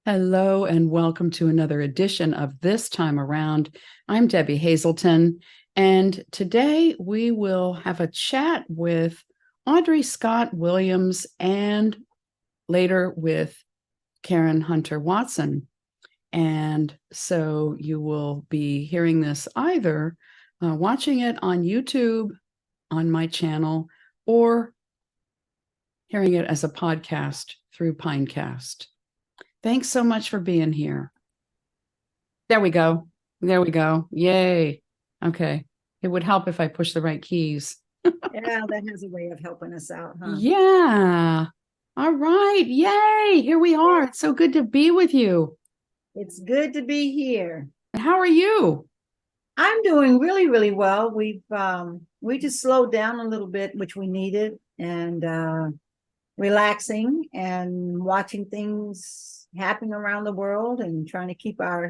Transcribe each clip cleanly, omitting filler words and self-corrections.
Hello and welcome to another edition of This Time Around. I'm Debbie Hazelton, and today we will have a chat with Audri Scott Williams and later with Karen Hunter Watson. And so you will be hearing this either watching it on YouTube on my channel or hearing it as a podcast through Pinecast. Thanks so much for being here. There we go. There we go. Yay. Okay. It would help if I push the right keys. Yeah, that has a way of helping us out, huh? Yeah. All right. Yay. Here we are. It's so good to be with you. It's good to be here. How are you? I'm doing really, really well. We just slowed down a little bit, which we needed, and relaxing and watching things happen around the world and trying to keep our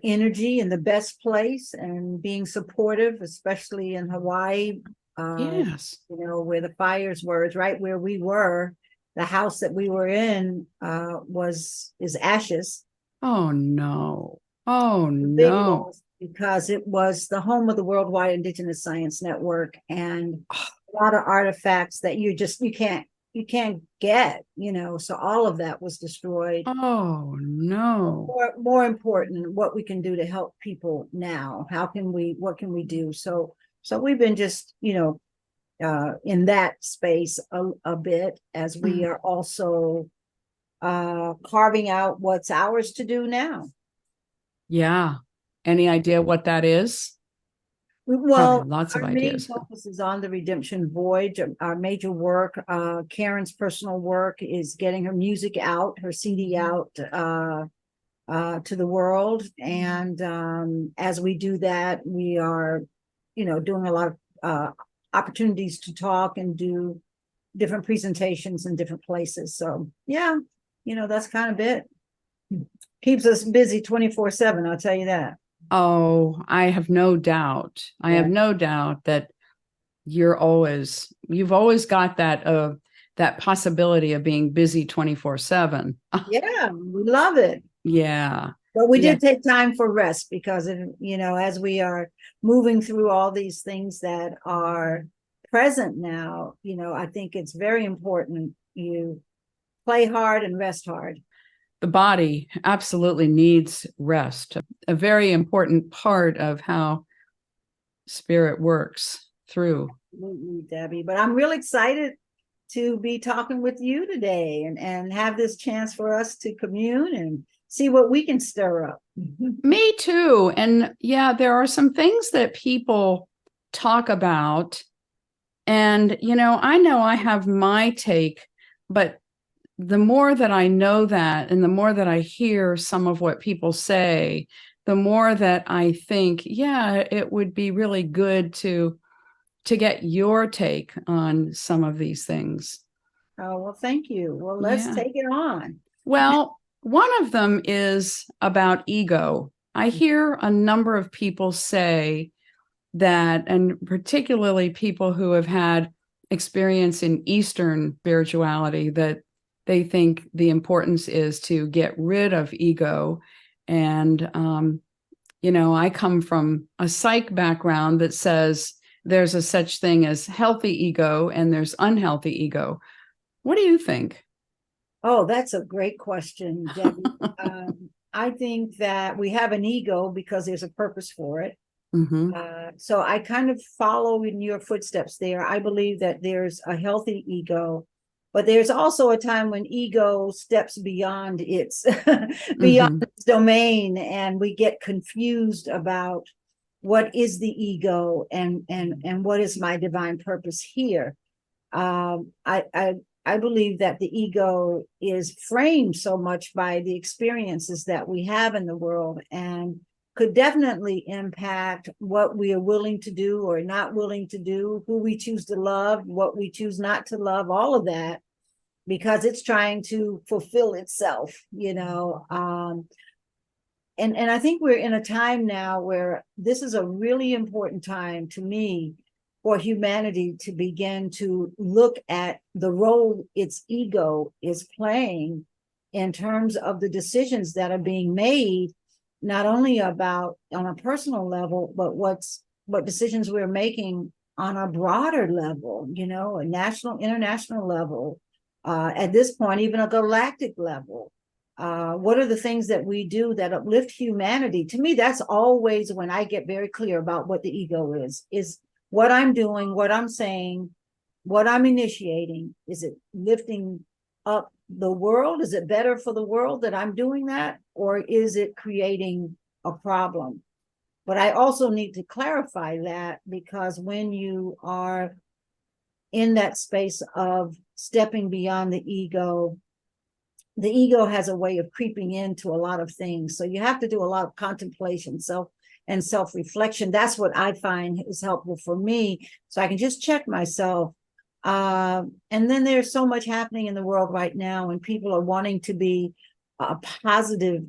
energy in the best place and being supportive, especially in Hawaii. Yes. Where the fires were, is right where we were. The house that we were in is ashes. Oh no. Oh Big no. loss, because it was the home of the Worldwide Indigenous Science Network, and a lot of artifacts that you can't get, so all of that was destroyed. Oh no. More important, what we can do to help people now. What can we do? So we've been just, in that space a bit, as we are also carving out what's ours to do now. Yeah. Any idea what that is? Well, probably lots of our ideas. main focus is on the redemption voyage. Our major work, Karen's personal work, is getting her music out, her CD out to the world. And as we do that, we are, doing a lot of opportunities to talk and do different presentations in different places. So yeah, that's kind of it. Keeps us busy 24/7, I'll tell you that. Oh, I have no doubt. I have no doubt that you've always got that possibility of being busy 24/7. Yeah, we love it. Yeah. But we did take time for rest, because, as we are moving through all these things that are present now, I think it's very important you play hard and rest hard. The body absolutely needs rest. A very important part of how spirit works through. Absolutely, Debbie. But I'm really excited to be talking with you today and have this chance for us to commune and see what we can stir up. Me too. And yeah, there are some things that people talk about. And, I know I have my take, but the more that I know that, and the more that I hear some of what people say, the more that I think, yeah, it would be really good to get your take on some of these things. Oh, well, thank you. Well, let's take it on. Well, one of them is about ego. I hear a number of people say that, and particularly people who have had experience in Eastern spirituality, that they think the importance is to get rid of ego. And, I come from a psych background that says there's a such thing as healthy ego and there's unhealthy ego. What do you think? Oh, that's a great question, Debbie. I think that we have an ego because there's a purpose for it. Mm-hmm. So I kind of follow in your footsteps there. I believe that there's a healthy ego, but there's also a time when ego steps beyond its its domain, and we get confused about what is the ego and what is my divine purpose here. I believe that the ego is framed so much by the experiences that we have in the world, and could definitely impact what we are willing to do or not willing to do, who we choose to love, what we choose not to love, all of that, because it's trying to fulfill itself, and I think we're in a time now where this is a really important time to me for humanity to begin to look at the role its ego is playing in terms of the decisions that are being made, not only about on a personal level, but what decisions we're making on a broader level, a national, international level, at this point, even a galactic level. What are the things that we do that uplift humanity? To me, that's always when I get very clear about what the ego is what I'm doing, what I'm saying, what I'm initiating. Is it lifting up the world? Is it better for the world that I'm doing that? Or is it creating a problem? But I also need to clarify that, because when you are in that space of stepping beyond the ego has a way of creeping into a lot of things. So you have to do a lot of contemplation, self-reflection. That's what I find is helpful for me. So I can just check myself. And then there's so much happening in the world right now, and people are wanting to be a positive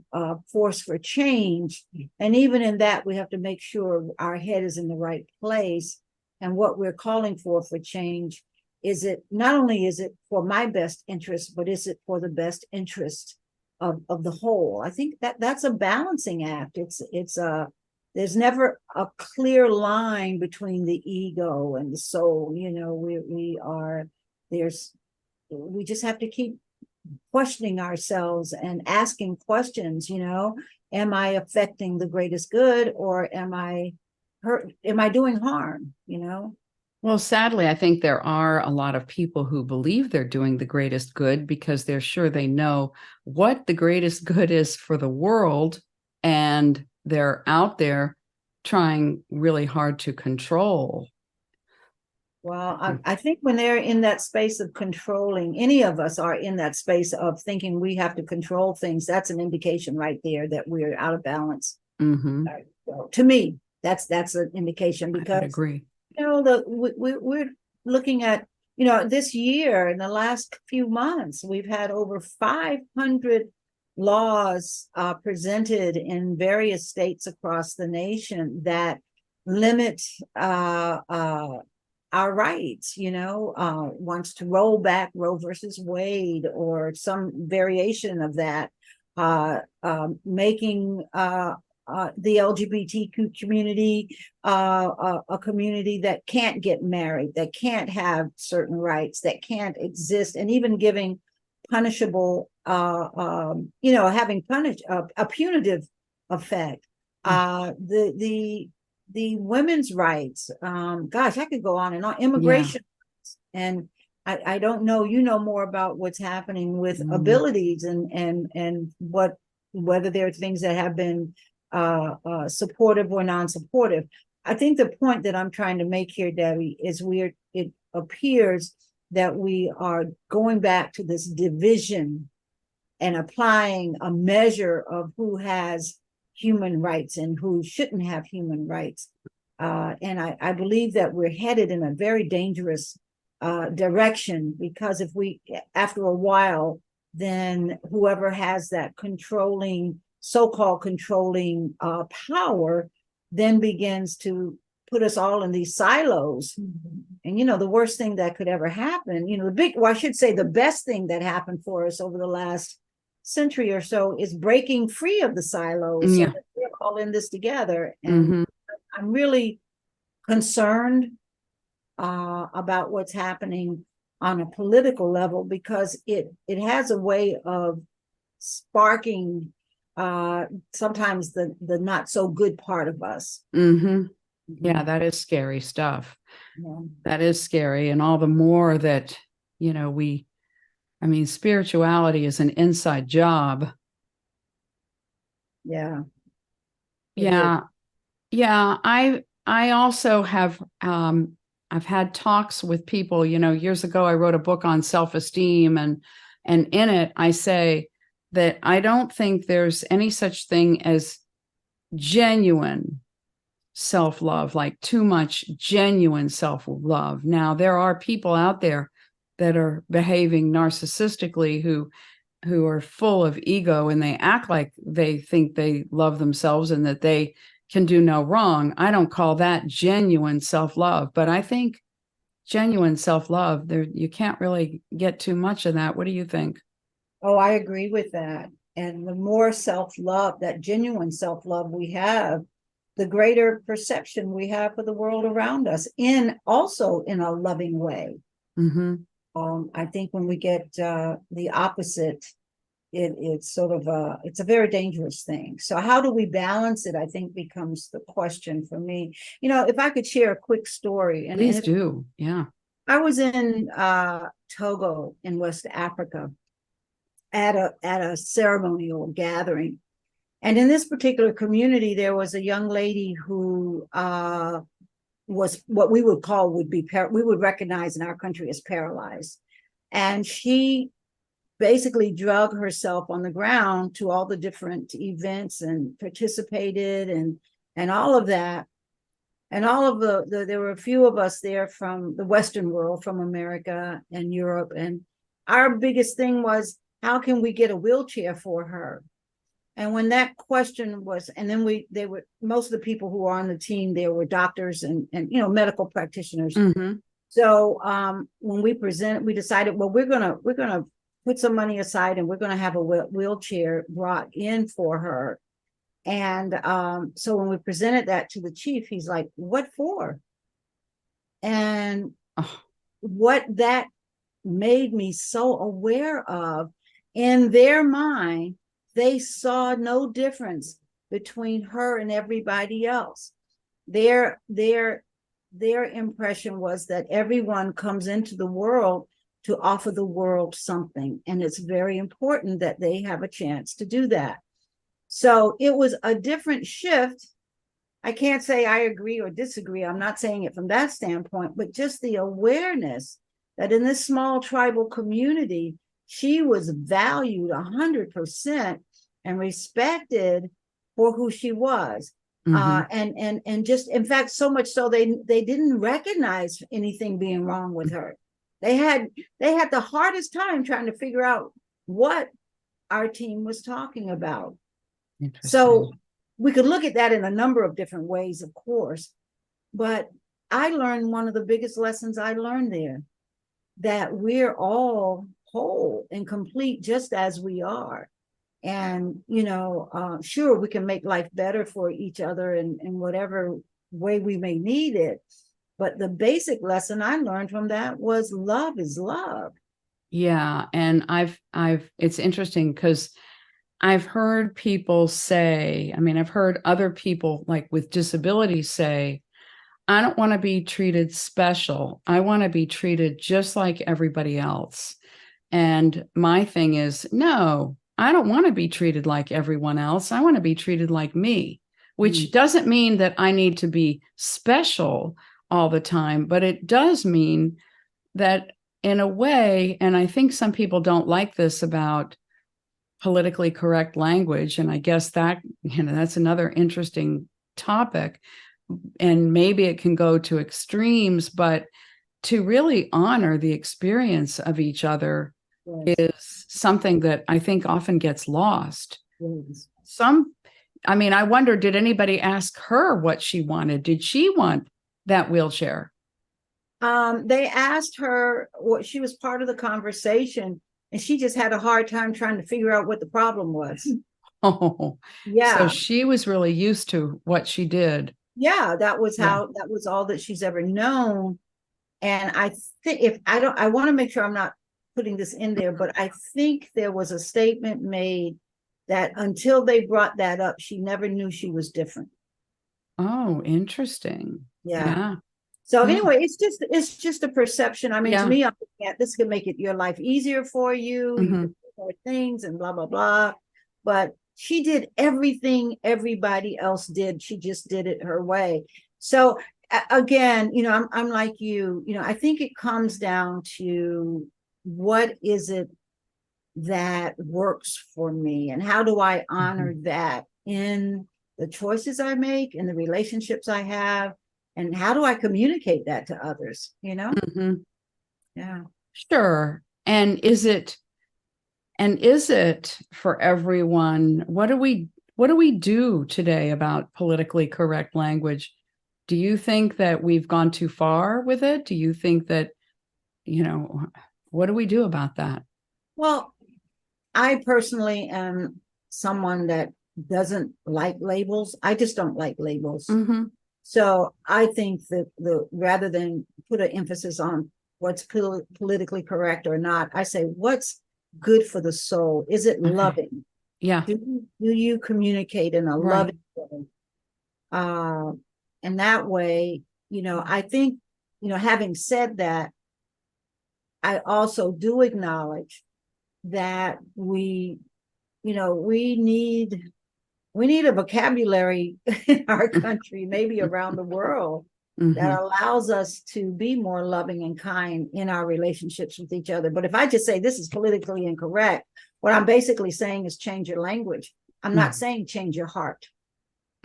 force for change. And even in that, we have to make sure our head is in the right place. And what we're calling for change, is it not only is it for my best interest, but is it for the best interest of the whole? I think that's a balancing act. There's never a clear line between the ego and the soul. We just have to keep questioning ourselves and asking questions. Am I affecting the greatest good, or am I doing harm? Well, sadly, I think there are a lot of people who believe they're doing the greatest good because they're sure they know what the greatest good is for the world, and they're out there trying really hard to control. Well, I think when they're in that space of controlling, any of us are in that space of thinking we have to control things, that's an indication right there that we're out of balance. Mm-hmm. To me, that's an indication, because I agree. We're looking at, this year, in the last few months, we've had over 500 laws presented in various states across the nation that limit our rights, wants to roll back Roe versus Wade or some variation of that, making the LGBTQ community a community that can't get married, that can't have certain rights, that can't exist, and even giving punishable, having a punitive effect. The women's rights, gosh, I could go on and on. Immigration, yeah. And I don't know, more about what's happening with abilities and whether there are things that have been supportive or non-supportive. I think the point that I'm trying to make here, Debbie, is it appears that we are going back to this division and applying a measure of who has human rights and who shouldn't have human rights. And I believe that we're headed in a very dangerous direction, because if after a while, then whoever has that so-called controlling power then begins to put us all in these silos. Mm-hmm. And the worst thing that could ever happen, I should say the best thing that happened for us over the last century or so is breaking free of the silos. Yeah. So that we're all in this together. And I'm really concerned about what's happening on a political level, because it has a way of sparking sometimes the not so good part of us. Mm-hmm. Yeah, that is scary stuff. Yeah. That is scary. And all the more that, spirituality is an inside job. Yeah. Yeah. Yeah. I also have, I've had talks with people, years ago, I wrote a book on self-esteem, and in it, I say that I don't think there's any such thing as genuine self-love, like too much genuine self-love. Now, there are people out there that are behaving narcissistically who are full of ego, and they act like they think they love themselves and that they can do no wrong. I don't call that genuine self-love, but I think genuine self-love, you can't really get too much of that. What do you think? Oh, I agree with that. And the more self-love, that genuine self-love we have, the greater perception we have for the world around us, in also in a loving way. Mm-hmm. I think when we get the opposite, it's sort of it's a very dangerous thing. So how do we balance it? I think becomes the question for me. You know, if I could share a quick story, and Please if do. Yeah. I was in Togo in West Africa at a ceremonial gathering, and in this particular community, there was a young lady who was what we would call we would recognize in our country as paralyzed, and she basically drug herself on the ground to all the different events and participated and all of that. And all of there were a few of us there from the Western world, from America and Europe. And our biggest thing was, how can we get a wheelchair for her? And when that question was, and then they were, most of the people who were on the team there were doctors and medical practitioners. Mm-hmm. So when we decided, well, we're gonna put some money aside and we're gonna have a wheelchair brought in for her. And so when we presented that to the chief, he's like, "What for?" And Oh. what that made me so aware of, in their mind, they saw no difference between her and everybody else. Their impression was that everyone comes into the world to offer the world something, and it's very important that they have a chance to do that. So it was a different shift. I can't say I agree or disagree. I'm not saying it from that standpoint, but just the awareness that in this small tribal community, she was valued 100% and respected for who she was. Mm-hmm. And just, in fact, so much so they didn't recognize anything being wrong with her. They had the hardest time trying to figure out what our team was talking about. So we could look at that in a number of different ways, of course, but I learned one of the biggest lessons I learned there, that we're all whole and complete just as we are. And, sure, we can make life better for each other in whatever way we may need it. But the basic lesson I learned from that was love is love. Yeah. And it's interesting because I've heard people say, I've heard other people like with disabilities say, I don't want to be treated special. I want to be treated just like everybody else. And my thing is, no, I don't want to be treated like everyone else. I want to be treated like me, which doesn't mean that I need to be special all the time, but it does mean that in a way, and I think some people don't like this about politically correct language, and I guess that, that's another interesting topic, and maybe it can go to extremes, but to really honor the experience of each other is something that I think often gets lost. I wonder, did anybody ask her what she wanted? Did she want that wheelchair? They asked her what she was part of the conversation, and she just had a hard time trying to figure out what the problem was. Oh, yeah. So she was really used to what she did. Yeah, that was that was all that she's ever known. And I think I want to make sure I'm not putting this in there, but I think there was a statement made that until they brought that up, she never knew she was different. Oh, interesting. Yeah. So anyway, it's just a perception. To me, I'm thinking this could make your life easier for you. You can do more things and blah, blah, blah. But she did everything everybody else did. She just did it her way. So again, I'm like you, I think it comes down to, what is it that works for me, and how do I honor that in the choices I make, in the relationships I have, and how do I communicate that to others? Yeah. Sure. And is it for everyone? What do we do today about politically correct language? Do you think that we've gone too far with it? Do you think that, what do we do about that? Well, I personally am someone that doesn't like labels. I just don't like labels. Mm-hmm. So I think that rather than put an emphasis on what's politically correct or not, I say what's good for the soul. Is it Okay. loving? Yeah. Do you communicate in a Right. loving way? Uh, and that way, I think, having said that, I also do acknowledge that we need a vocabulary in our country, maybe around the world, Mm-hmm. that allows us to be more loving and kind in our relationships with each other. But if I just say this is politically incorrect, what I'm basically saying is change your language. I'm not saying change your heart.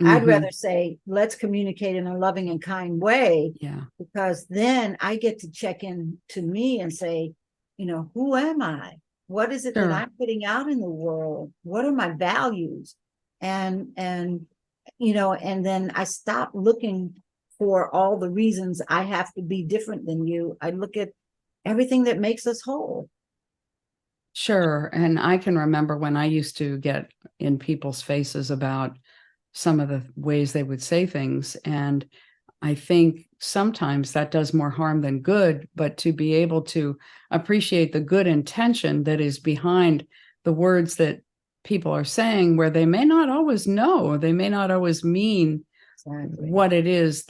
I'd Mm-hmm. rather say, let's communicate in a loving and kind way, Yeah. because then I get to check in to me and say, who am I? What is it that Sure. I'm putting out in the world? What are my values? And then I stop looking for all the reasons I have to be different than you. I look at everything that makes us whole. Sure. And I can remember when I used to get in people's faces about some of the ways they would say things. And I think sometimes that does more harm than good, but to be able to appreciate the good intention that is behind the words that people are saying, where they may not always know, they may not always mean Exactly. what it is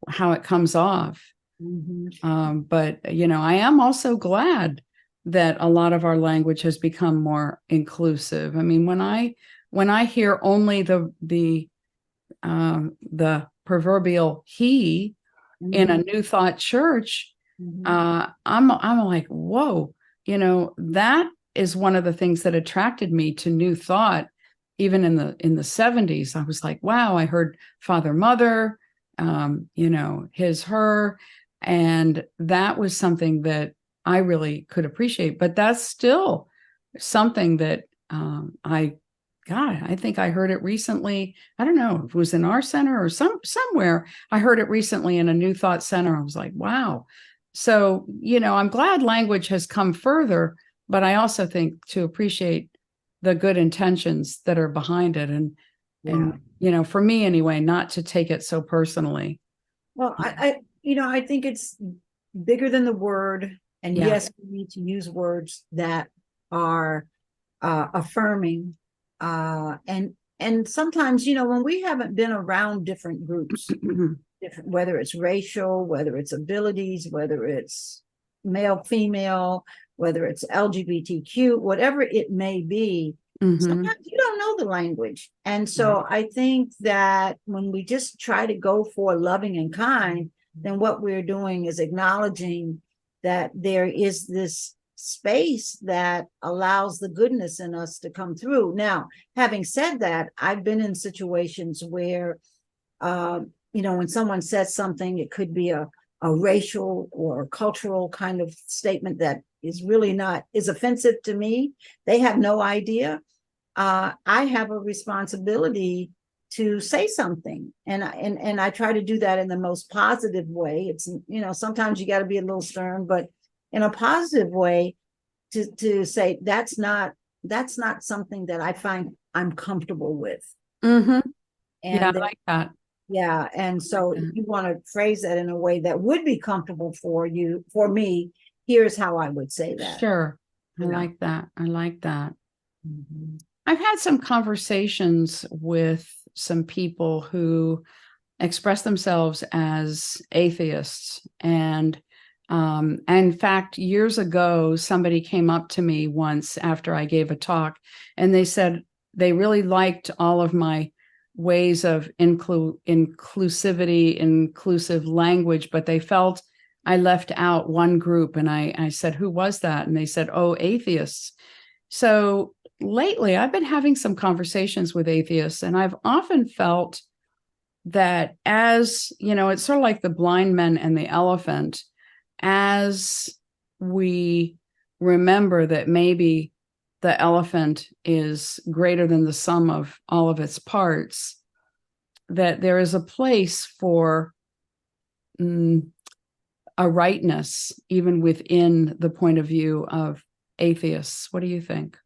how it comes off. Mm-hmm. But, I am also glad that a lot of our language has become more inclusive. I mean, when I hear only the proverbial he in a Mm-hmm. New Thought church, Mm-hmm. I'm like, whoa, that is one of the things that attracted me to New Thought. Even in the 70s, I was like, wow, I heard father, mother, his, her, and that was something that I really could appreciate. But that's still something that I think I heard it recently. I don't know if it was in our center or somewhere. I heard it recently in a New Thought center. I was like, wow. So, I'm glad language has come further, but I also think to appreciate the good intentions that are behind it. And, Yeah. for me anyway, not to take it so personally. Well, I think it's bigger than the word. And Yeah. yes, we need to use words that are affirming. And sometimes, when we haven't been around different groups, different, whether it's racial, whether it's abilities, whether it's male, female, whether it's LGBTQ, whatever it may be, Mm-hmm. sometimes you don't know the language. And Right. so I think that when we just try to go for loving and kind, then what we're doing is acknowledging that there is this space that allows the goodness in us to come through. Now, having said that, I've been in situations where, when someone says something, it could be a racial or cultural kind of statement that is really not, is offensive to me. They have no idea. I have a responsibility to say something, and I try to do that in the most positive way. It's, sometimes you got to be a little stern, but in a positive way, to say that's not something that I find I'm comfortable with. Mm-hmm. Yeah, And I like that. yeah, and I like so if that. you want to phrase that in a way that would be comfortable for me, here's how I would say that. Sure. I You know. like that. I like that. Mhm. I've had some conversations with some people who express themselves as atheists. And in fact, years ago, somebody came up to me once after I gave a talk, and they said they really liked all of my ways of inclusivity, inclusive language, but they felt I left out one group. And I said, who was that? And they said, oh, atheists. So lately, I've been having some conversations with atheists, and I've often felt that, as it's sort of like the blind men and the elephant, as we remember that maybe the elephant is greater than the sum of all of its parts, that there is a place for a rightness even within the point of view of atheists. What do you think?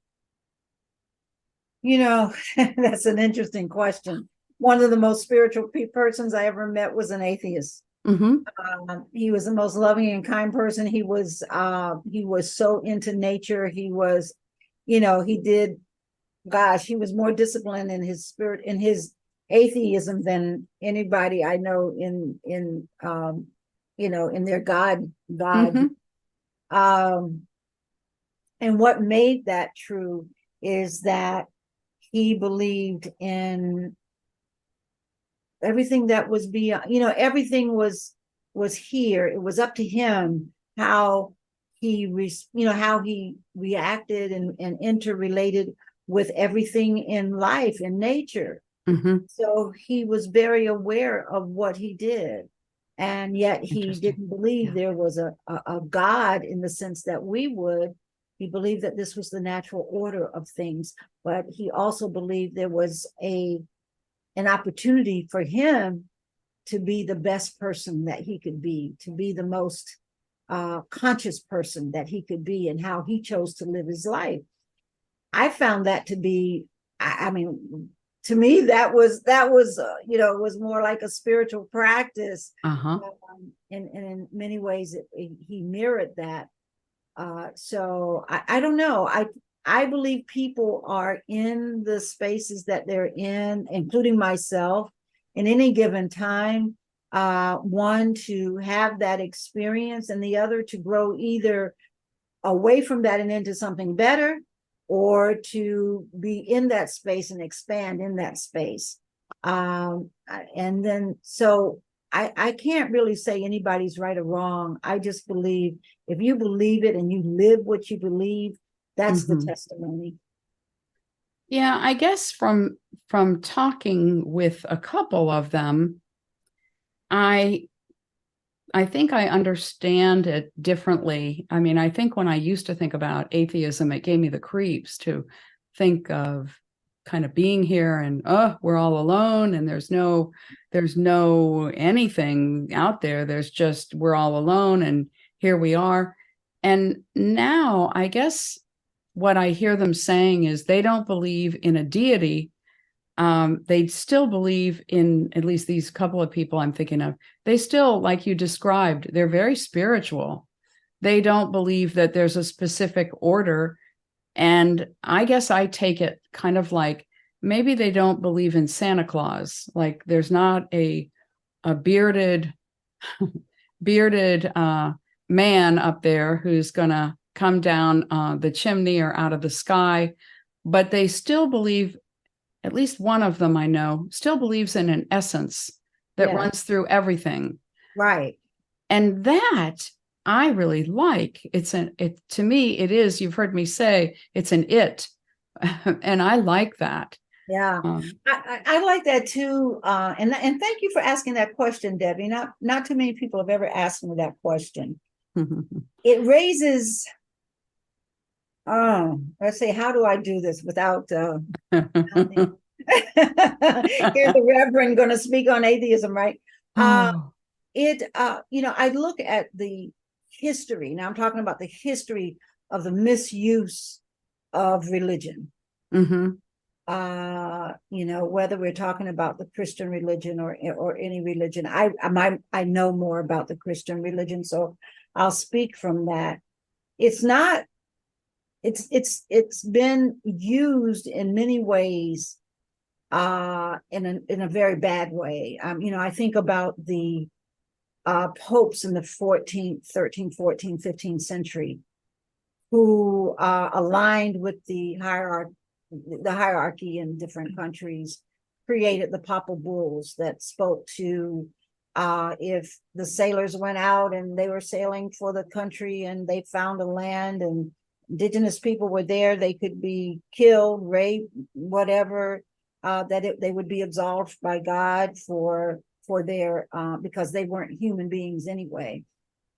You know, that's an interesting question. One of the most spiritual persons I ever met was an atheist. Mm-hmm. He was the most loving and kind person. He was so into nature. He was, he did, gosh, he was more disciplined in his spirit, in his atheism than anybody I know in their God. Mm-hmm. Um, and what made that true is that he believed in everything that was beyond, everything was here. It was up to him how how he reacted and interrelated with everything in life and nature. Mm-hmm. So he was very aware of what he did. And yet he Interesting. didn't believe Yeah. there was a God in the sense that we would. He believed that this was the natural order of things, but he also believed there was an opportunity for him to be the best person that he could be, to be the most conscious person that he could be, and how he chose to live his life. I found that to be, I mean, to me, it was more like a spiritual practice. Uh-huh. And in many ways, he mirrored that. So I don't know. I believe people are in the spaces that they're in, including myself, in any given time. One to have that experience, and the other to grow either away from that and into something better, or to be in that space and expand in that space. And then so I can't really say anybody's right or wrong. I just believe if you believe it and you live what you believe, that's the Mm-hmm. testimony. Yeah, I guess from talking with a couple of them, I I think I understand it differently. I mean, I think when I used to think about atheism, it gave me the creeps to think of kind of being here and we're all alone and there's no anything out there. There's just we're all alone and here we are. And now I guess what I hear them saying is they don't believe in a deity. They still believe in, at least these couple of people I'm thinking of, they still, like you described, they're very spiritual. They don't believe that there's a specific order. And I guess I take it kind of like maybe they don't believe in Santa Claus. Like there's not a bearded man up there who's going to come down the chimney or out of the sky, but they still believe, at least one of them I know, still believes in an essence that Yeah, runs through everything. right. And that I really like. It to me, it is, you've heard me say, it's an it. And I like that. Yeah, Um, I like that too. And thank you for asking that question, Debbie. Not too many people have ever asked me that question. It raises, let's say, how do I do this without sounding- here's the Reverend going to speak on atheism, right? Uh, oh. I look at the history. Now I'm talking about the history of the misuse of religion. Mm-hmm. Whether we're talking about the Christian religion or any religion. I know more about the Christian religion, so I'll speak from that. It's not, it's been used in many ways, in a very bad way. I think about the popes in the 14th, 13th, 14th, 15th century who aligned with the hierarchy in different countries, created the papal bulls that spoke to if the sailors went out and they were sailing for the country and they found a land and indigenous people were there, they could be killed, raped, whatever, they would be absolved by God for their because they weren't human beings anyway.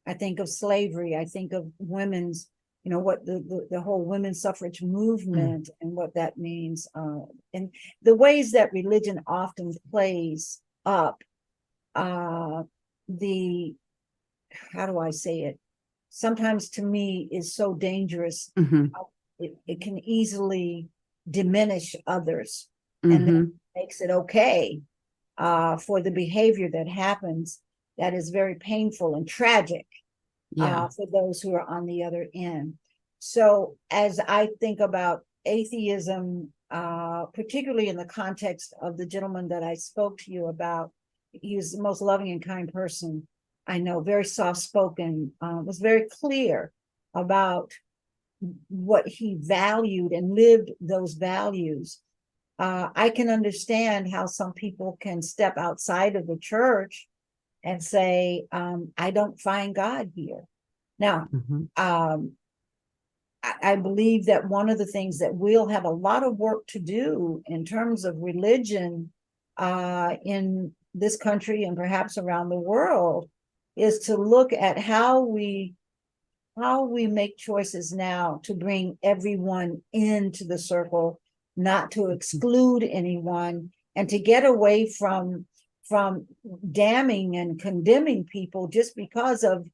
I think of slavery. I think of women's, what the whole women's suffrage Mm. movement and what that means, and the ways that religion often plays up the, how do I say it? Sometimes to me is so dangerous. Mm-hmm. It can easily diminish others, and that makes it okay for the behavior that happens that is very painful and tragic for those who are on the other end. So as I think about atheism, particularly in the context of the gentleman that I spoke to you about, he was the most loving and kind person I know, very soft-spoken, was very clear about what he valued and lived those values. I can understand how some people can step outside of the church and say, I don't find God here. Now, I believe that one of the things that we'll have a lot of work to do in terms of religion in this country and perhaps around the world is to look at how we make choices now to bring everyone into the circle, not to exclude anyone, and to get away from damning and condemning people just because of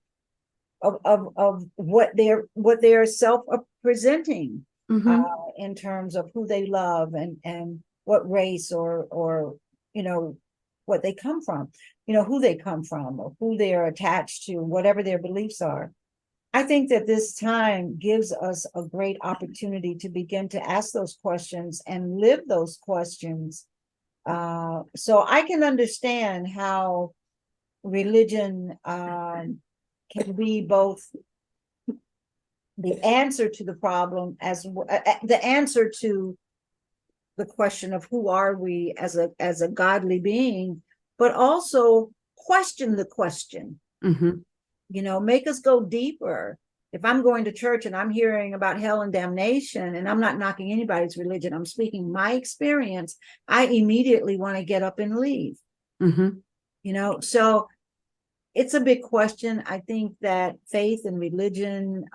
what they're self-presenting in terms of who they love and what race or what they come from, who they come from or who they are attached to, whatever their beliefs are. I think that this time gives us a great opportunity to begin to ask those questions and live those questions. So I can understand how religion can be both the answer to the problem as the answer to the question of who are we as a godly being, but also question the question. Make us go deeper. If I'm going to church and I'm hearing about hell and damnation, and I'm not knocking anybody's religion, I'm speaking my experience, I immediately want to get up and leave. So it's a big question. I think that faith and religion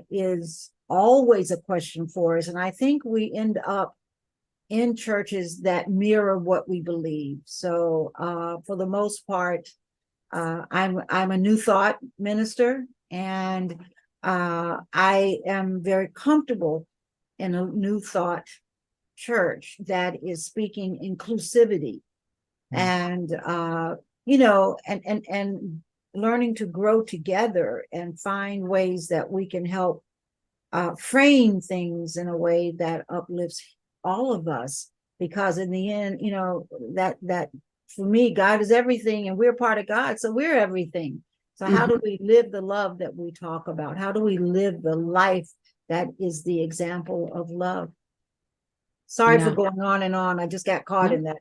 is always a question for us. And I think we end up in churches that mirror what we believe. So for the most part, I'm a New Thought minister, and I am very comfortable in a New Thought church that is speaking inclusivity and and learning to grow together and find ways that we can help frame things in a way that uplifts all of us. Because in the end, that for me, God is everything and we're part of God, so we're everything. So how do we live the love that we talk about? How do we live the life that is the example of love? Sorry for going on and on. I just got caught in that.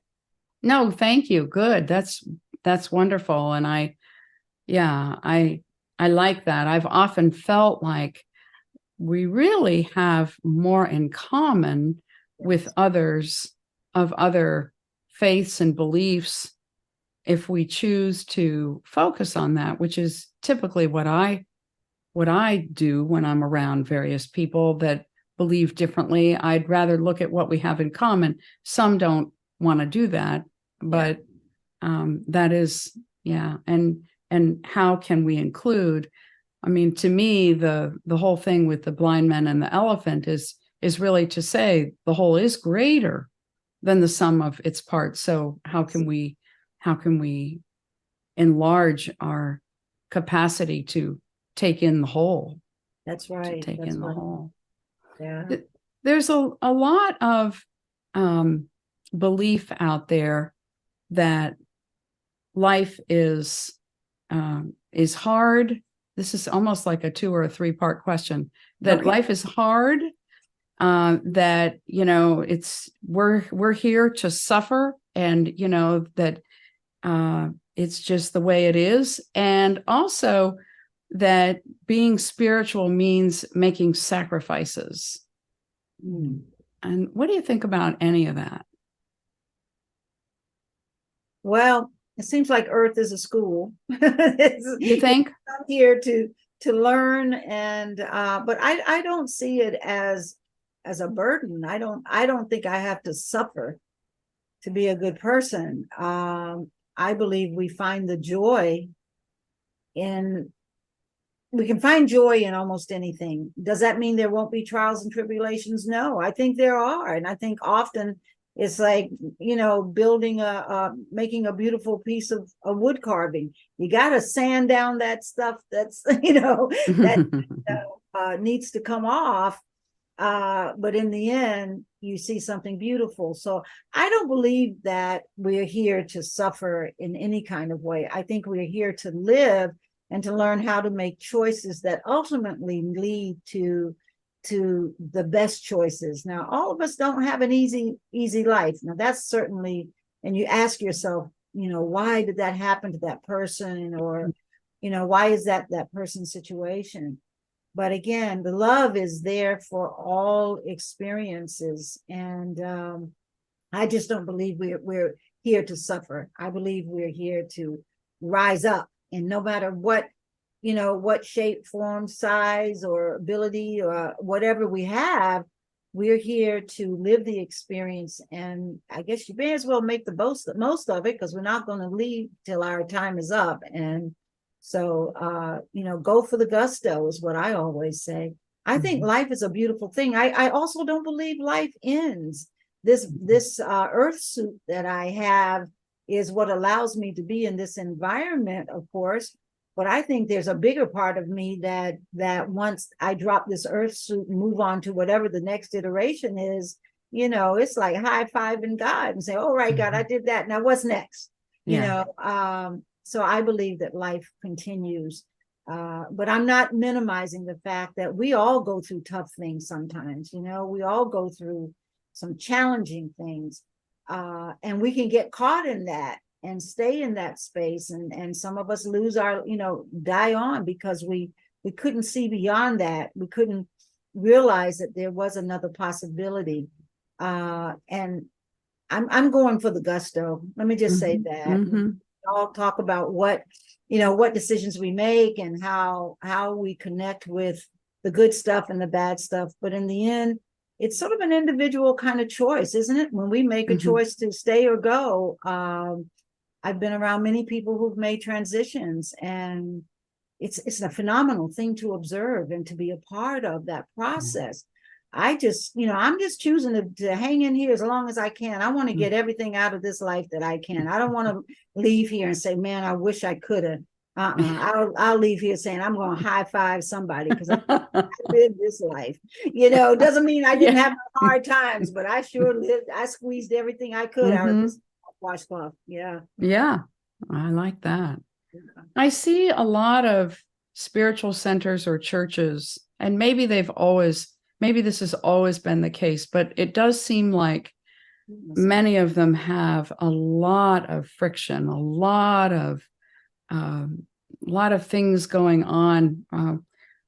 No, thank you. Good. That's wonderful. And I like that. I've often felt like we really have more in common with others of other faiths and beliefs if we choose to focus on that, which is typically what I do when I'm around various people that believe differently. I'd rather look at what we have in common. Some don't want to do that, but that is, and how can we include? I mean, to me, the whole thing with the blind man and the elephant is really to say the whole is greater than the sum of its parts. So how can we enlarge our capacity to take in the whole? That's right. To take in the whole. Yeah. There's a lot of belief out there that life is hard. This is almost like a 2 or 3-part question. That life is hard. That we're here to suffer, and that it's just the way it is, and also that being spiritual means making sacrifices. And what do you think about any of that? Well, it seems like Earth is a school. You think? I'm here to learn, and but I don't see it as a burden. I don't think I have to suffer to be a good person. I believe we find the joy in we can find joy in almost anything. Does that mean there won't be trials and tribulations? No, I think there are. And I think often it's like, building making a beautiful piece of wood carving. You got to sand down that stuff that's, that needs to come off. But in the end, you see something beautiful. So I don't believe that we're here to suffer in any kind of way. I think we're here to live and to learn how to make choices that ultimately lead to the best choices. Now, all of us don't have an easy life. Now, that's certainly, and you ask yourself, why did that happen to that person? Or, why is that person's situation? But again, the love is there for all experiences. And I just don't believe we're here to suffer. I believe we're here to rise up. And no matter what, what shape, form, size, or ability, or whatever we have, we're here to live the experience. And I guess you may as well make the most of it, because we're not going to leave till our time is up. And so, go for the gusto is what I always say. I think life is a beautiful thing. I also don't believe life ends. This earth suit that I have is what allows me to be in this environment, of course. But I think there's a bigger part of me that once I drop this earth suit and move on to whatever the next iteration is, it's like high-fiving God and say, all right, God, I did that. Now what's next? So I believe that life continues. But I'm not minimizing the fact that we all go through tough things sometimes. We all go through some challenging things. And we can get caught in that and stay in that space. And some of us lose our, die on because we couldn't see beyond that. We couldn't realize that there was another possibility. And I'm going for the gusto. Let me just say that. I'll talk about what decisions we make and how we connect with the good stuff and the bad stuff. But in the end, it's sort of an individual kind of choice, isn't it? When we make a choice to stay or go, I've been around many people who've made transitions, and it's a phenomenal thing to observe and to be a part of that process. I'm just choosing to hang in here as long as I can. I want to get everything out of this life that I can. I don't want to leave here and say, man, I wish I could have. I'll leave here saying I'm going to high five somebody because I lived this life. Doesn't mean I didn't have hard times, but I sure lived. I squeezed everything I could out of this washcloth. Yeah. I like that. I see a lot of spiritual centers or churches, and maybe this has always been the case, but it does seem like many of them have a lot of friction, a lot of things going on,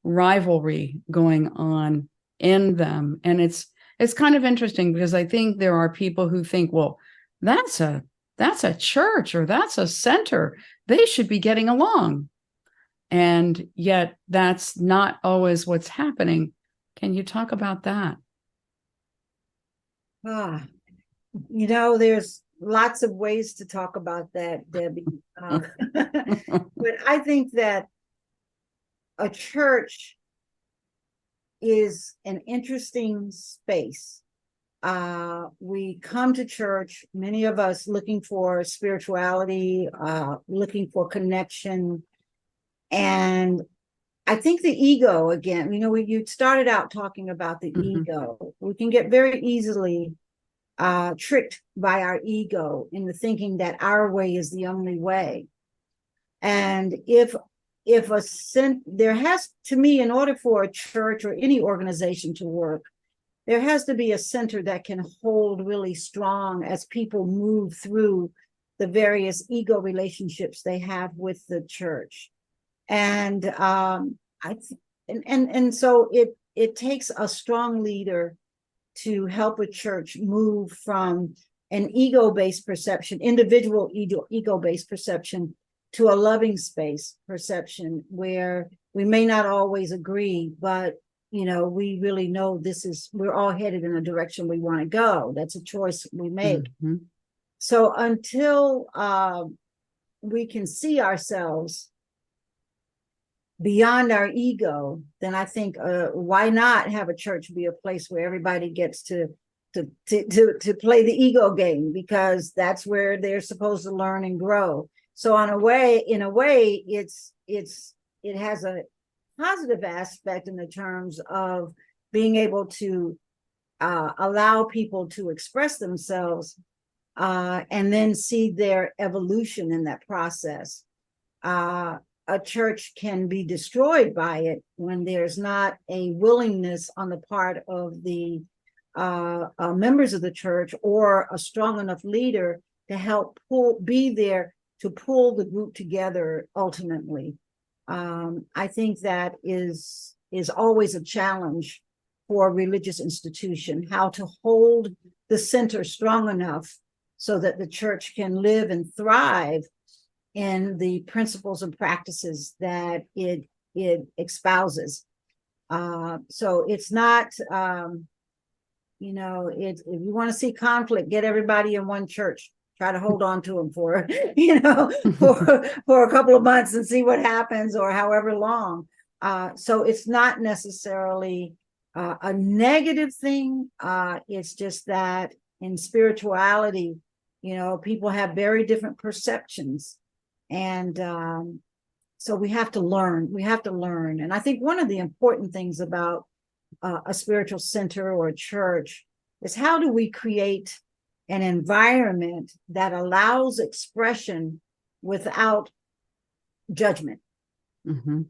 rivalry going on in them. And it's kind of interesting because I think there are people who think, well, that's a church or that's a center. They should be getting along. And yet that's not always what's happening. Can you talk about that? There's lots of ways to talk about that, Debbie. But I think that a church is an interesting space. We come to church, many of us looking for spirituality, looking for connection. And I think the ego, again, you started out talking about the ego. We can get very easily tricked by our ego into thinking that our way is the only way. And there has to me, in order for a church or any organization to work, there has to be a center that can hold really strong as people move through the various ego relationships they have with the church. And so it takes a strong leader to help a church move from an ego-based perception, individual ego-based perception, to a loving space perception where we may not always agree, but we really know we're all headed in a direction we want to go. That's a choice we make. So until we can see ourselves beyond our ego, then I think why not have a church be a place where everybody gets to play the ego game, because that's where they're supposed to learn and grow. So in a way, it has a positive aspect in the terms of being able to allow people to express themselves and then see their evolution in that process. A church can be destroyed by it when there's not a willingness on the part of the members of the church or a strong enough leader to help be there to pull the group together ultimately. I think that is always a challenge for a religious institution, how to hold the center strong enough so that the church can live and thrive in the principles and practices that it espouses. So it's not, if you want to see conflict, get everybody in one church. Try to hold on to them for, for a couple of months and see what happens, or however long. So it's not necessarily a negative thing. It's just that in spirituality, people have very different perceptions. And so we have to learn. And I think one of the important things about a spiritual center or a church is, how do we create an environment that allows expression without judgment? Mm-hmm.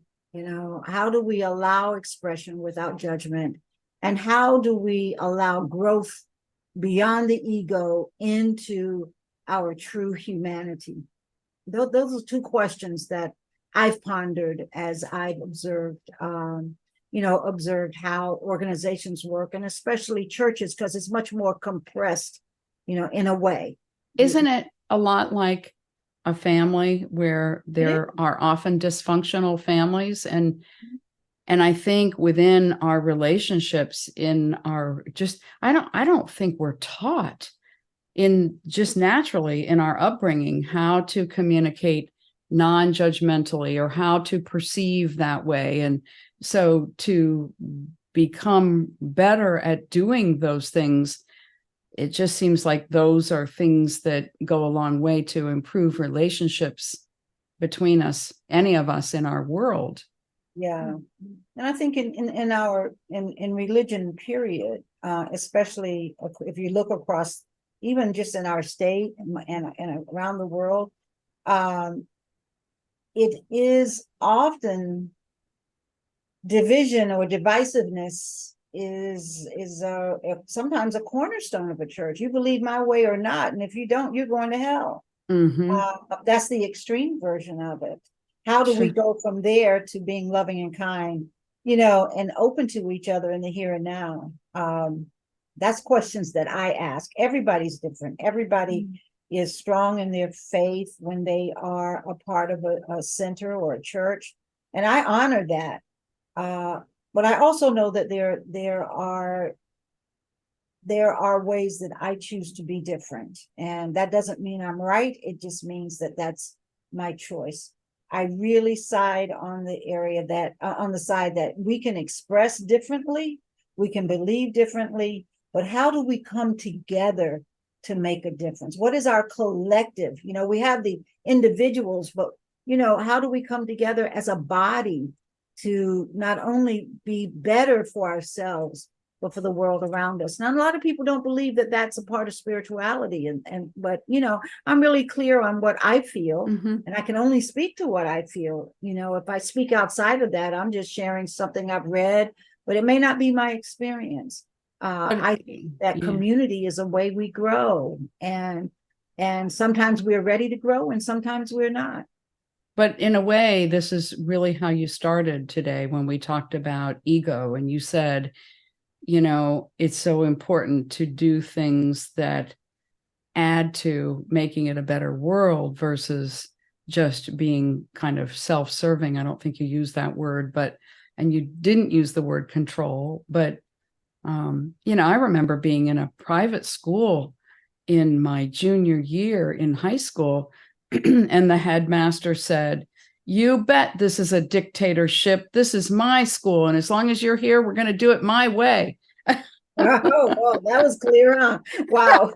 How do we allow expression without judgment? And how do we allow growth beyond the ego into our true humanity? Those are two questions that I've pondered as I've observed how organizations work, and especially churches, because it's much more compressed, in a way. Isn't it a lot like a family where there are often dysfunctional families? And I think within our relationships, I don't think we're taught in just naturally in our upbringing how to communicate non-judgmentally or how to perceive that way. And so to become better at doing those things, it just seems like those are things that go a long way to improve relationships between us, any of us in our world. Yeah. And I think in religion, period, especially if you look across, even just in our state and around the world, it is often division or divisiveness is sometimes a cornerstone of a church. You believe my way or not, and if you don't, you're going to hell. Mm-hmm. That's the extreme version of it. How do we go from there to being loving and kind, and open to each other in the here and now? That's questions that I ask. Everybody's different. Everybody is strong in their faith when they are a part of a center or a church. And I honor that. But I also know that there are ways that I choose to be different. And that doesn't mean I'm right. It just means that that's my choice. I really side on the side that we can express differently, we can believe differently, but how do we come together to make a difference? What is our collective? We have the individuals, but how do we come together as a body to not only be better for ourselves, but for the world around us? Now, a lot of people don't believe that that's a part of spirituality, but I'm really clear on what I feel, and I can only speak to what I feel. If I speak outside of that, I'm just sharing something I've read, but it may not be my experience. I think that community is a way we grow, and sometimes we're ready to grow, and sometimes we're not. But in a way, this is really how you started today when we talked about ego, and you said, it's so important to do things that add to making it a better world versus just being kind of self-serving. I don't think you used that word, and you didn't use the word control, but I remember being in a private school in my junior year in high school, and the headmaster said, you bet this is a dictatorship. This is my school. And as long as you're here, we're going to do it my way. Oh, well, that was clear, huh? Wow.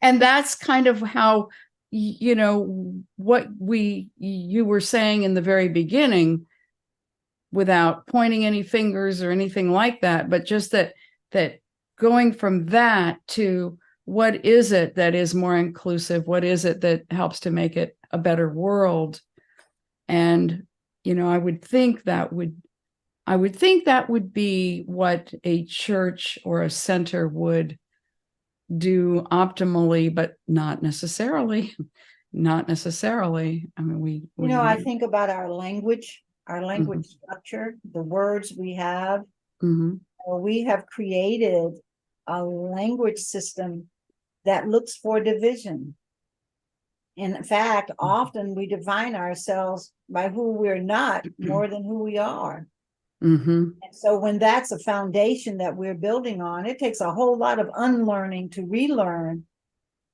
And that's kind of how, what you were saying in the very beginning, without pointing any fingers or anything like that, but just that going from that to what is it that is more inclusive? What is it that helps to make it a better world? And, I would think that would be what a church or a center would do optimally, but not necessarily. Not necessarily. I mean, I think about our language structure, the words we have. Mm-hmm. We have created a language system that looks for division. In fact, often we define ourselves by who we're not more than who we are. Mm-hmm. And so when that's a foundation that we're building on, it takes a whole lot of unlearning to relearn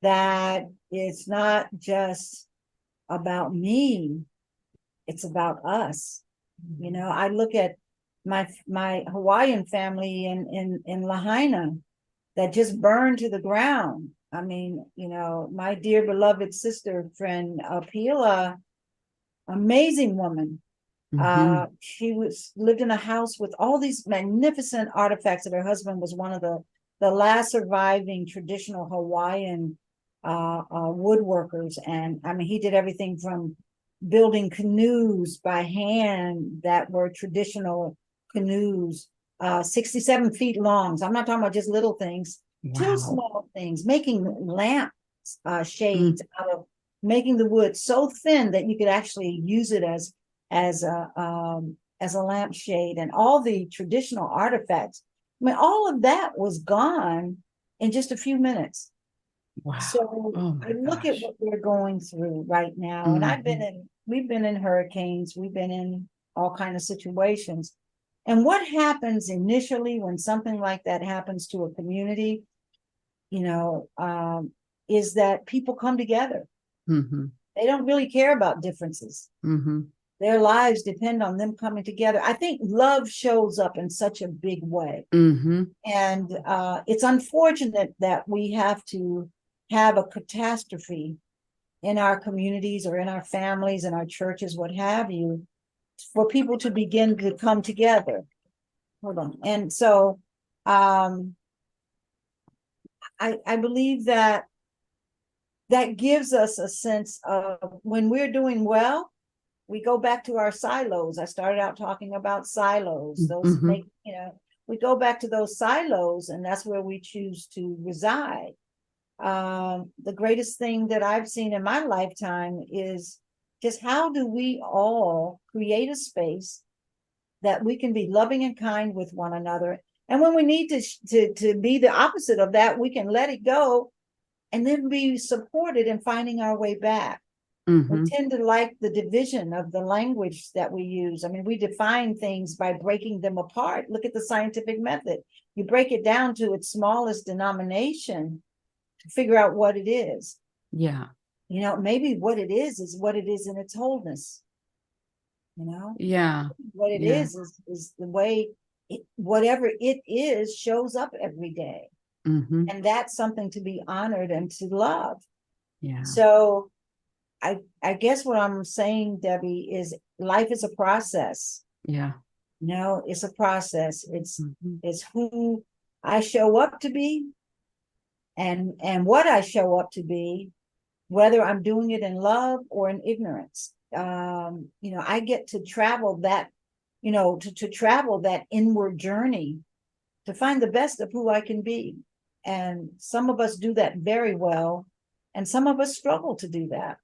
that it's not just about me, it's about us. I look at my Hawaiian family in Lahaina that just burned to the ground. I mean, my dear beloved sister friend Pila, amazing woman. Mm-hmm. She lived in a house with all these magnificent artifacts that her husband was one of the last surviving traditional Hawaiian woodworkers. And I mean, he did everything from building canoes by hand that were traditional canoes, 67 feet long. So I'm not talking about just little things, Wow. to small things, making lamp shades out of making the wood so thin that you could actually use it as a lampshade, and all the traditional artifacts. I mean, all of that was gone in just a few minutes. Wow. So I look at what we're going through right now, and we've been in hurricanes, we've been in all kinds of situations. And what happens initially when something like that happens to a community, is that people come together. Mm-hmm. They don't really care about differences. Mm-hmm. Their lives depend on them coming together. I think love shows up in such a big way. Mm-hmm. And it's unfortunate that we have to have a catastrophe in our communities or in our families and our churches, what have you, for people to begin to come together. Hold on. And so I believe that gives us a sense of when we're doing well, we go back to our silos. I started out talking about silos. Those make, we go back to those silos, and that's where we choose to reside. The greatest thing that I've seen in my lifetime is just how do we all create a space that we can be loving and kind with one another. And when we need to be the opposite of that, we can let it go and then be supported in finding our way back. We tend to like the division of the language that we use. I mean, we define things by breaking them apart. Look at the scientific method. You break it down to its smallest denomination to figure out what it is. Yeah. Maybe what it is what it is in its wholeness. Yeah. What it is the way whatever it is shows up every day. Mm-hmm. And that's something to be honored and to love. Yeah. So I guess what I'm saying, Debbie, is life is a process. Yeah. It's a process. It's who I show up to be and what I show up to be, whether I'm doing it in love or in ignorance. I get to travel that, to travel that inward journey to find the best of who I can be. And some of us do that very well, and some of us struggle to do that.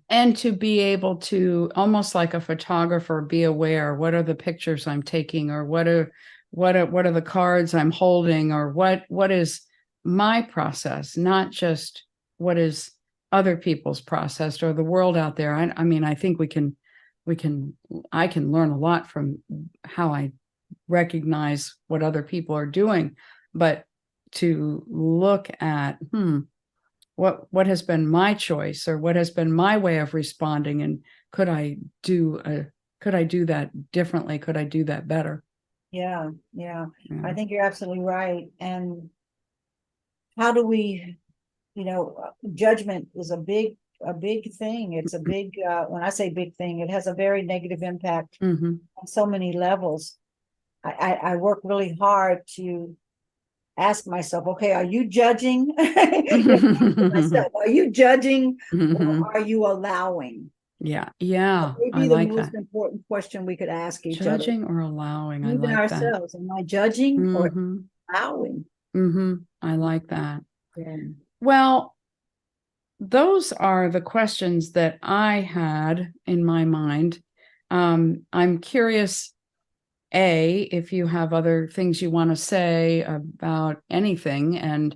And to be able to, almost like a photographer, be aware, what are the pictures I'm taking, or what are the cards I'm holding, or what is my process, not just what is other people's process or the world out there. I mean, I think I can learn a lot from how I recognize what other people are doing, but to look at, what has been my choice, or what has been my way of responding, and could I do that differently? Could I do that better? Yeah. I Yeah. think you're absolutely right. And how do we, judgment is a big thing. It's a big, when I say big thing, it has a very negative impact Mm-hmm. on so many levels. I work really hard to ask myself, okay, are you judging? Myself, are you judging, or are you allowing? Yeah, I Maybe the like most that. important question we could ask each other, Judging or allowing, I even like that. ourselves. Am I judging or Mm-hmm. allowing? Mm-hmm. I like that. Yeah. Well, those are the questions that I had in my mind. I'm curious, A, if you have other things you want to say about anything, and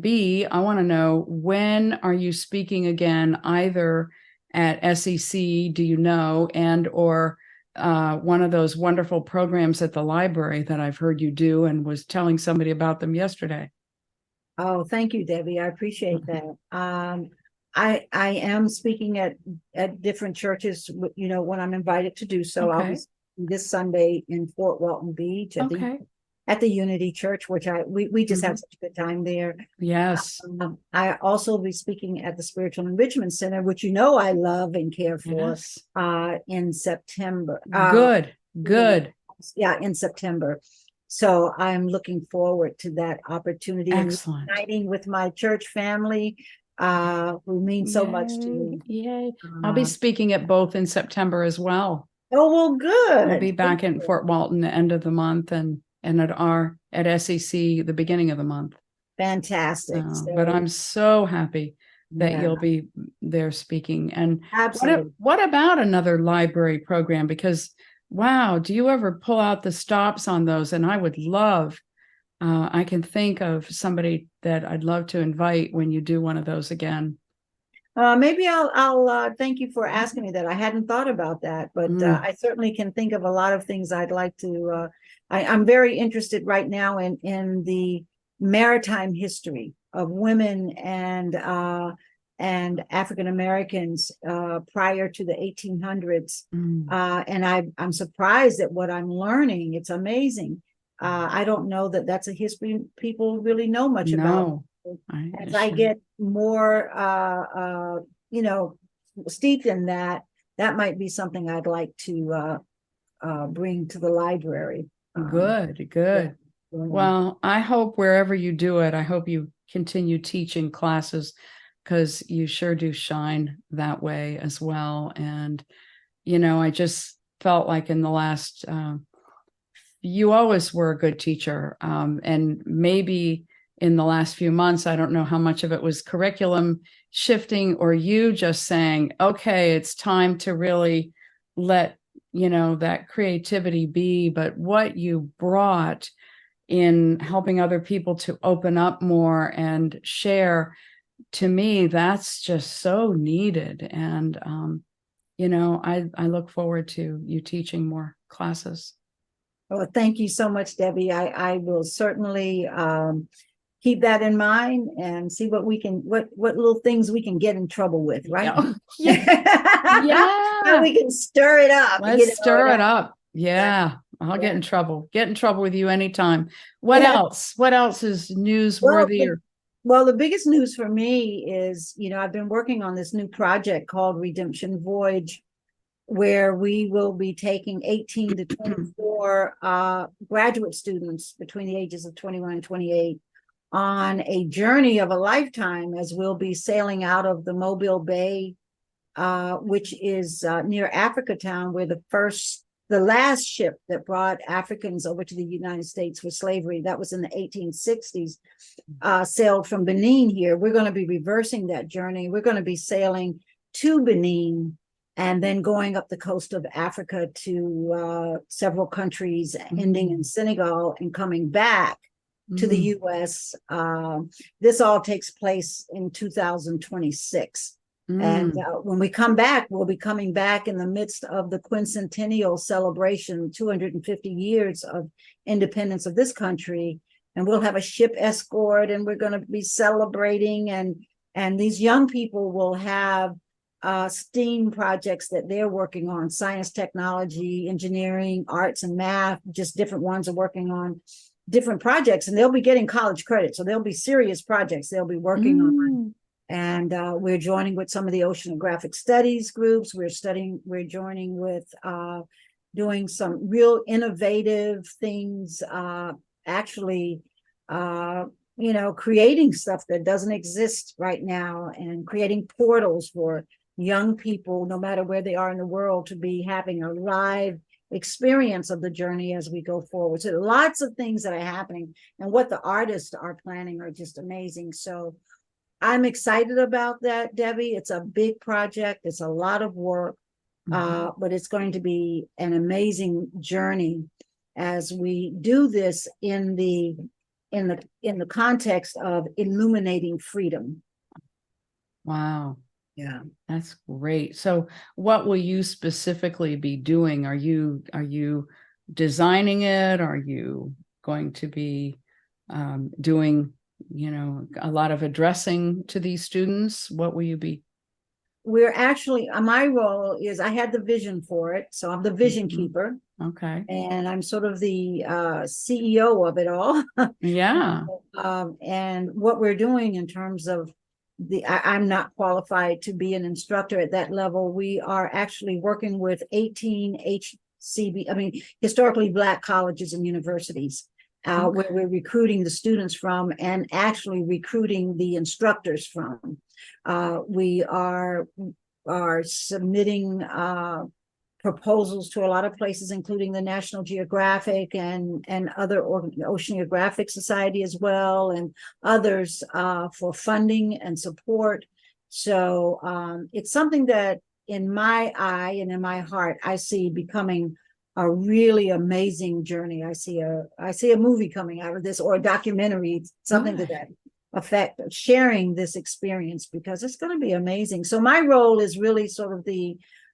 B, I want to know, when are you speaking again, either at SEC, do you know, and or one of those wonderful programs at the library that I've heard you do and was telling somebody about them yesterday. Oh, thank you, Debbie. I appreciate that. I am speaking at different churches, when I'm invited to do so. I'll be Okay. speaking this Sunday in Fort Walton Beach Okay. at the Unity Church, which we just Mhm. had such a good time there. Yes. I also be speaking at the Spiritual Enrichment Center, which I love and care for, Yes. in September. Good. Good. Yeah, in September. So I'm looking forward to that opportunity and Excellent. uniting with my church family, who means so much to Yay. me. Yay. I'll be speaking at both in September as well. Oh, well, We'll be good. back in Fort Walton the end of the month, and at SEC the beginning of the month. Fantastic. But So, I'm so happy that yeah, you'll be there speaking. And absolutely. what about another library program? Because wow, do you ever pull out the stops on those? And I would love, I can think of somebody that I'd love to invite when you do one of those again. Maybe I'll thank you for asking me that. I hadn't thought about that, but Mm, I certainly can think of a lot of things I'd like to. I'm very interested right now in the maritime history of women and African Americans prior to the 1800s, mm. and I'm surprised at what I'm learning. It's amazing. I don't know that that's a history people really know much about. No, As I get more steeped in that, that might be something I'd like to bring to the library. good, Yeah. good. Well, I hope wherever you do it, I hope you continue teaching classes, because you sure do shine that way as well. And, I just felt like in the last, you always were a good teacher. And maybe in the last few months, I don't know how much of it was curriculum shifting or you just saying, okay, it's time to really let, that creativity be. But what you brought in helping other people to open up more and share, to me, that's just so needed. And, I look forward to you teaching more classes. Well, thank you so much, Debbie. I will certainly keep that in mind and see what we can what little things we can get in trouble with, right? Yeah. Yeah. How Yeah. we can stir it up. Let's stir it And up. yeah, Yeah. I'll get yeah. in trouble. Get in trouble with you anytime. What Yeah. else? What else is Well, newsworthy or the biggest news for me is, I've been working on this new project called Redemption Voyage, where we will be taking 18 to 24 graduate students between the ages of 21 and 28 on a journey of a lifetime, as we'll be sailing out of the Mobile Bay, which is near Africa Town, where the last ship that brought Africans over to the United States for slavery, that was in the 1860s, sailed from Benin here. We're going to be reversing that journey. We're going to be sailing to Benin and then going up the coast of Africa to several countries, ending in Senegal and coming back to the US. This all takes place in 2026. And when we come back, we'll be coming back in the midst of the quincentennial celebration, 250 years of independence of this country. And we'll have a ship escort, and we're going to be celebrating And these young people will have STEAM projects that they're working on: science, technology, engineering, arts, and math. Just different ones are working on different projects, and they'll be getting college credit. So they'll be serious projects they'll be working on. And we're joining with some of the oceanographic studies groups. We're joining with doing some real innovative things, actually, creating stuff that doesn't exist right now, and creating portals for young people, no matter where they are in the world, to be having a live experience of the journey as we go forward. So lots of things that are happening, and what the artists are planning are just amazing. So I'm excited about that, Debbie. It's a big project. It's a lot of work, but it's going to be an amazing journey as we do this in the context of illuminating freedom. Wow. Yeah. That's great. So what will you specifically be doing? Are you designing it? Are you going to be doing, a lot of addressing to these students? What will you be? We're actually, my role is, I had the vision for it. So I'm the vision keeper. Okay. And I'm sort of the CEO of it all. Yeah. And what we're doing in terms of I'm not qualified to be an instructor at that level. We are actually working with 18 historically Black colleges and universities, where we're recruiting the students from and actually recruiting the instructors from. We are submitting proposals to a lot of places, including the National Geographic and other Oceanographic Society as well, and others for funding and support. So it's something that in my eye and in my heart, I see becoming a really amazing journey. I see a movie coming out of this, or a documentary, something to that effect, of sharing this experience, because it's going to be amazing. So my role is really sort of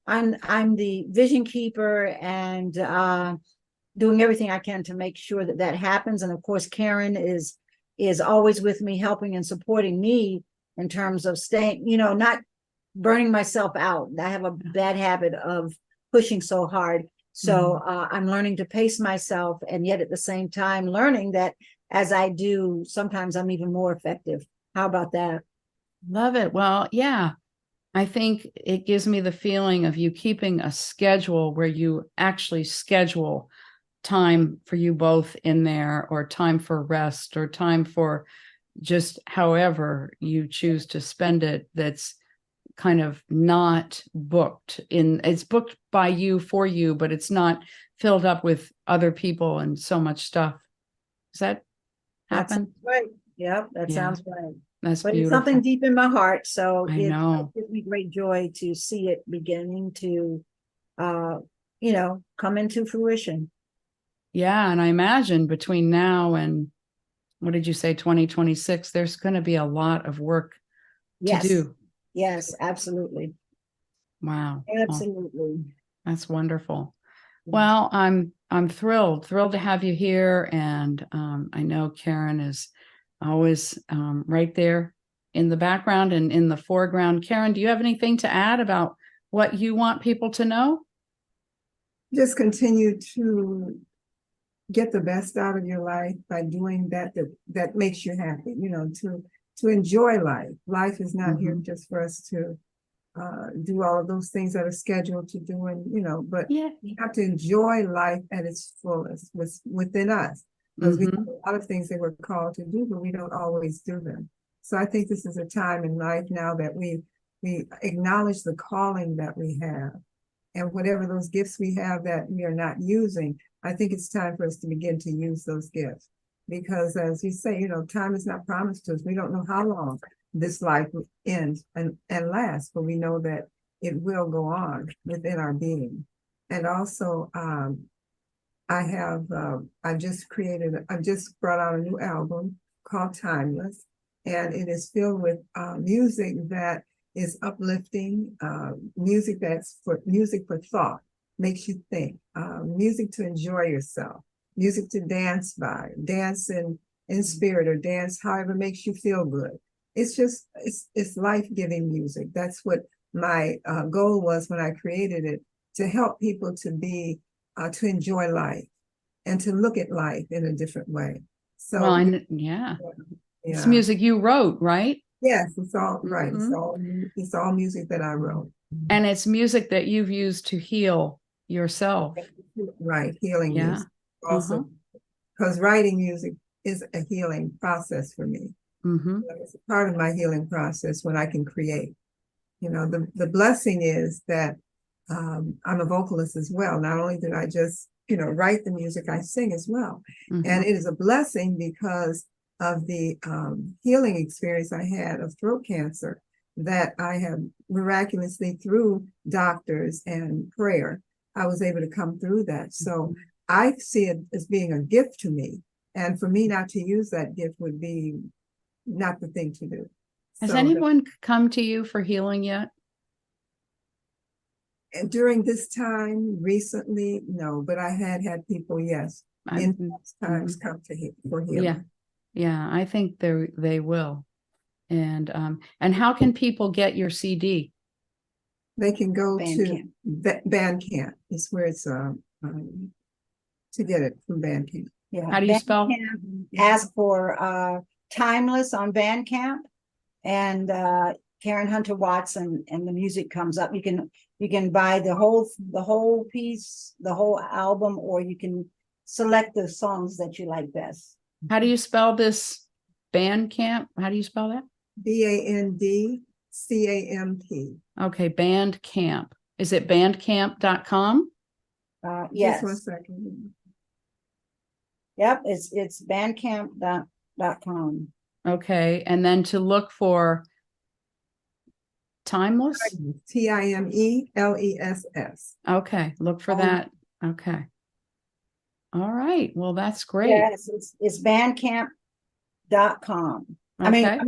I'm the vision keeper, and doing everything I can to make sure that happens. And of course, Karen is always with me, helping and supporting me in terms of staying, not burning myself out. I have a bad habit of pushing so hard. So I'm learning to pace myself, and yet at the same time learning that as I do, sometimes I'm even more effective. How about that? Love it. Well, yeah. I think it gives me the feeling of you keeping a schedule where you actually schedule time for you both in there, or time for rest, or time for just however you choose to spend it. That's kind of not booked in. It's booked by you for you, but it's not filled up with other people and so much stuff. Does that happen? That's right. Yep, that sounds right. That's but beautiful. It's something deep in my heart, so I it know. gives me great joy to see it beginning to come into fruition. Yeah, and I imagine between now and, what did you say, 2026, there's going to be a lot of work to do. Yes, absolutely. Wow. Absolutely. Well, that's wonderful. Well, I'm thrilled to have you here, and I know Karen is always right there in the background and in the foreground. Karen, do you have anything to add about what you want people to know? Just continue to get the best out of your life by doing that makes you happy, to enjoy life. Life is not here just for us to do all of those things that are scheduled to do, and but you have to enjoy life at its fullest within us, because we have a lot of things that we're called to do, but we don't always do them. So I think this is a time in life now that we acknowledge the calling that we have, and whatever those gifts we have that we are not using, I think it's time for us to begin to use those gifts. Because as you say, time is not promised to us. We don't know how long this life ends and lasts, but we know that it will go on within our being. And also, I just brought out a new album called Timeless, and it is filled with music that is uplifting, music for thought, makes you think, music to enjoy yourself, music to dance by, dance in spirit, or dance however makes you feel good. it's life-giving music. That's what my goal was when I created it, to help people to enjoy life and to look at life in a different way. So, Well, yeah. It's yeah. music you wrote, right? Yes, it's all right. Mhm. It's all music that I wrote. And it's music that you've used to heal yourself. Right, healing Yeah. music. Also, because writing music is a healing process for me. It's a part of my healing process when I can create. You know, the blessing is that I'm a vocalist as well. Not only did I just, write the music, I sing as well. And it is a blessing because of the healing experience I had of throat cancer, that I have miraculously, through doctors and prayer, I was able to come through that. So I see it as being a gift to me. And for me not to use that gift would be not the thing to do. Has anyone come to you for healing yet? And during this time recently, no, but I had people, yes, in past times come to for healing. Yeah, I think they will. And how can people get your CD? They can go to Bandcamp. Is where it's to get it from Bandcamp. Yeah. How do you spell? Ask for Timeless on Bandcamp, and Karen Hunter Watson, and the music comes up. You can buy the whole piece, the whole album, or you can select the songs that you like best. How do you spell this Bandcamp? How do you spell that? BANDCAMP. Okay, Bandcamp. Is it bandcamp.com? Yes. Just 1 second. Yep, it's bandcamp.com. Okay, and then to look for Timeless? TIMELESS. Okay, look for that. Okay. All right. Well, that's great. Yes, it's bandcamp.com. Okay.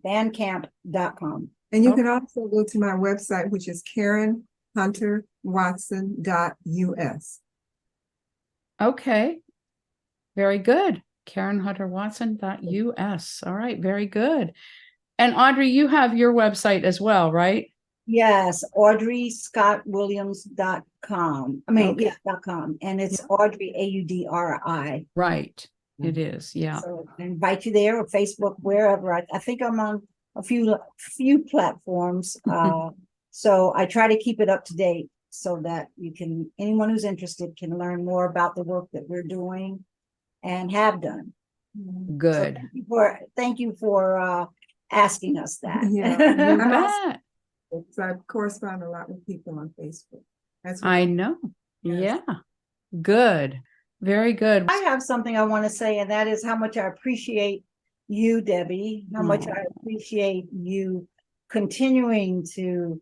Bandcamp.com. And you can also go to my website, which is KarenHunterWatson.us. Okay. Very good. KarenHunterWatson.us. All right. Very good. And Audri, you have your website as well, right? Yes, AudriScottWilliams.com. .com. And it's Audri, AUDRI. Right. It is. Yeah. So I invite you there, or Facebook, wherever. I think I'm on a few platforms. So I try to keep it up to date so that anyone who's interested can learn more about the work that we're doing and have done. Good. So thank you for asking us that. Yeah, you bet. So I correspond a lot with people on Facebook. I know. Yes. Yeah. Good. Very good. I have something I want to say, and that is how much I appreciate you, Debbie, how much I appreciate you continuing to,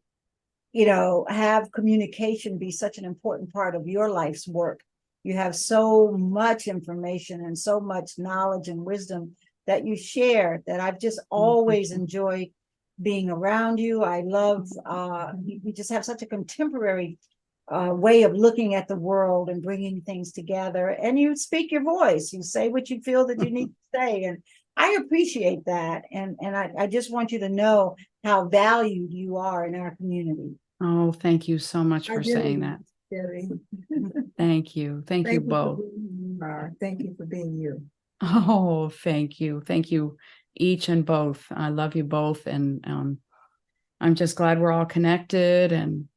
have communication be such an important part of your life's work. You have so much information and so much knowledge and wisdom that you share, that I've just always enjoyed being around you. I love, you just have such a contemporary way of looking at the world and bringing things together. And you speak your voice. You say what you feel that you need to say. And I appreciate that. And I just want you to know how valued you are in our community. Oh, thank you so much for saying that. Thank you. Thank you both. Thank you for being you. Oh, thank you. Thank you each and both. I love you both. And I'm just glad we're all connected. And,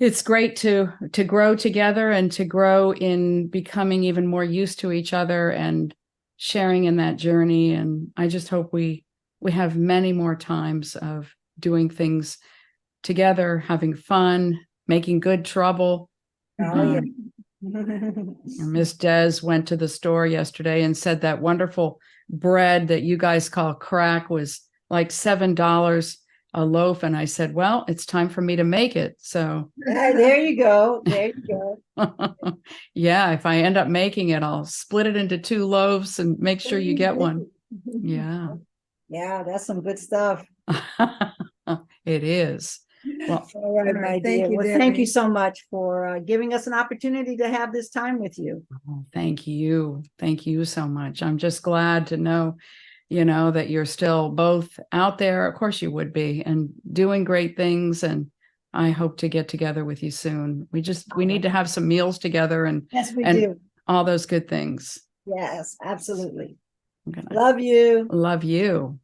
it's great to grow together and to grow in becoming even more used to each other and sharing in that journey. And I just hope we have many more times of doing things together, having fun, making good trouble. Miss Des went to the store yesterday and said that wonderful bread that you guys call crack was like $7 a loaf. And I said, well, it's time for me to make it. So there you go. There you go. Yeah. If I end up making it, I'll split it into 2 loaves and make sure you get one. Yeah. Yeah. That's some good stuff. It is. Well, All right, All my right, dear. thank you, Well, thank you Debbie. so much for giving us an opportunity to have this time with you. oh, thank you. Thank you so much. I'm just glad to know, that you're still both out there. Of course you would be, and doing great things. And I hope to get together with you soon. We need to have some meals together Yes, we and do. all those good things. Yes, absolutely. I'm gonna Love you. love you.